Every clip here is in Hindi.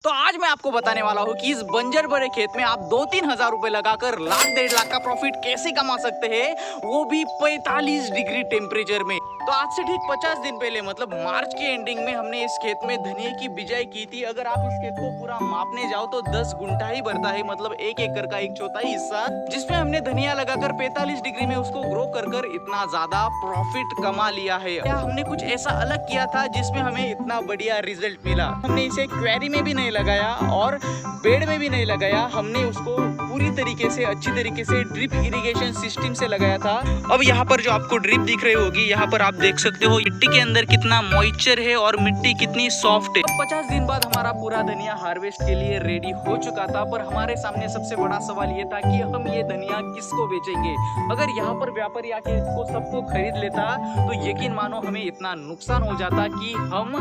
तो आज मैं आपको बताने वाला हूँ कि इस बंजर भरे खेत में आप 2-3 हजार रुपए लगाकर लाख 1.5 लाख का प्रॉफिट कैसे कमा सकते हैं, वो भी 45 डिग्री टेम्परेचर में। तो आज से ठीक 50 दिन पहले मतलब मार्च के एंडिंग में हमने इस खेत में धनिया की बिजाई की थी। अगर आप इस खेत को पूरा मापने जाओ तो 10 गुंठा ही भरता है, मतलब 1 एकड़ का 1/4 हिस्सा, जिसमें हमने धनिया लगाकर 45 डिग्री में उसको ग्रो कर इतना ज्यादा प्रॉफिट कमा लिया है। क्या हमने कुछ ऐसा अलग किया था जिसमें हमें इतना बढ़िया रिजल्ट मिला? हमने इसे क्वेरी में भी नहीं लगाया और बेड में भी नहीं लगाया, हमने उसको पूरी तरीके से अच्छी तरीके से ड्रिप इरिगेशन सिस्टम से लगाया था। अब यहाँ पर जो आपको ड्रिप दिख रही होगी, यहाँ पर आप देख सकते हो मिट्टी के अंदर कितना मॉइस्चर है और मिट्टी कितनी सॉफ्ट है। 50 दिन बाद हमारा पूरा धनिया हार्वेस्ट के लिए रेडी हो चुका था, पर हमारे सामने सबसे बड़ा सवाल ये था कि हम ये धनिया किसको बेचेंगे। अगर यहाँ पर व्यापारी आके इसको सबको खरीद लेता तो यकीन मानो हमें इतना नुकसान हो जाता कि हम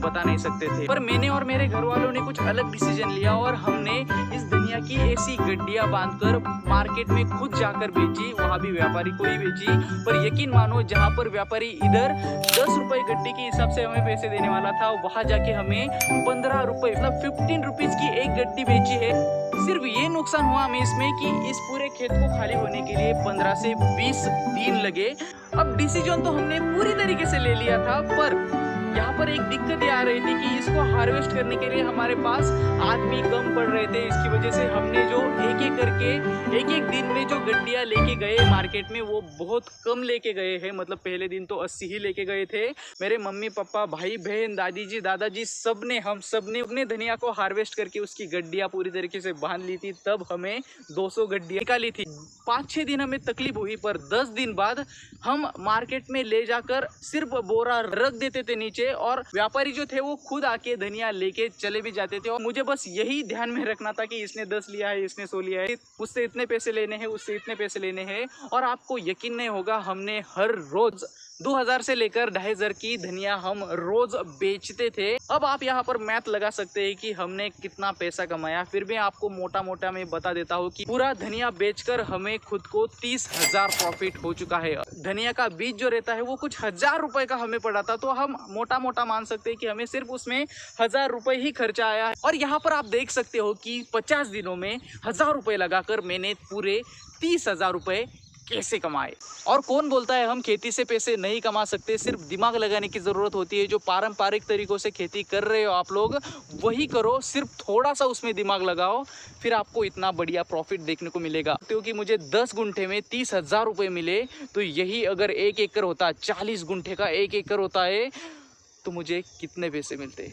बता नहीं सकते थे। पर मैंने और मेरे घर वालों ने कुछ अलग डिसीजन लिया और हमने इस धनिया की ऐसी गड्डियां बांधकर मार्केट में खुद जाकर बेची, वहां भी व्यापारी को ही बेची। पर यकीन मानो जहां पर व्यापारी इधर 10 रुपए गड्डी के हिसाब से हमें पैसे देने वाला था, वहां जाके हमें 15 रुपए मतलब 15 रुपीज की एक गड्डी बेची है। सिर्फ ये नुकसान हुआ हमें इसमें कि इस पूरे खेत को खाली होने के लिए 15 से 20 दिन लगे। अब डिसीजन तो हमने पूरी तरीके से ले लिया था, पर यहाँ पर एक दिक्कत ये आ रही थी कि इसको हार्वेस्ट करने के लिए हमारे पास आदमी कम पड़ रहे थे। इसकी वजह से हमने जो एक करके एक दिन में जो गड्डियाँ लेके गए मार्केट में, वो बहुत कम लेके गए हैं। मतलब पहले दिन तो 80 ही लेके गए थे। मेरे मम्मी पापा, भाई बहन, दादी जी, दादाजी, हम सब ने अपने धनिया को हार्वेस्ट करके उसकी गड्डियाँ पूरी तरीके से बांध ली थी। तब हमें 200 गड्डियाँ निकाली थी। 5-6 दिन हमें तकलीफ हुई, पर 10 दिन बाद हम मार्केट में ले जाकर सिर्फ बोरा रख देते थे नीचे, और व्यापारी जो थे वो खुद आके धनिया लेके चले भी जाते थे। और मुझे बस यही ध्यान में रखना था कि इसने 10 लिया है, इसने 100 लिया है, उससे इतने पैसे लेने हैं, उससे इतने पैसे लेने हैं। और आपको यकीन नहीं होगा, हमने हर रोज 2000 से लेकर 2500 की धनिया हम रोज बेचते थे। अब आप यहाँ पर मैथ लगा सकते हैं कि हमने कितना पैसा कमाया। फिर भी आपको मोटा मोटा मैं बता देता हूँ कि पूरा धनिया बेचकर हमें खुद को 30,000 प्रॉफिट हो चुका है। धनिया का बीज जो रहता है वो कुछ 1000 रुपए का हमें पड़ा था, तो हम मोटा मोटा मान सकते हैं कि हमें सिर्फ उसमें 1000 रुपए ही खर्चा आया है। और यहाँ पर आप देख सकते हो कि 50 दिनों में 1000 रुपए लगाकर मैंने पूरे 30,000 रुपए कैसे कमाए। और कौन बोलता है हम खेती से पैसे नहीं कमा सकते? सिर्फ दिमाग लगाने की ज़रूरत होती है। जो पारंपरिक तरीकों से खेती कर रहे हो आप लोग, वही करो, सिर्फ थोड़ा सा उसमें दिमाग लगाओ, फिर आपको इतना बढ़िया प्रॉफिट देखने को मिलेगा। क्योंकि मुझे 10 गुंठे में 30,000 रुपये मिले, तो यही अगर 1 एकड़ होता, 40 गुंठे का 1 एकड़ होता है, तो मुझे कितने पैसे मिलते।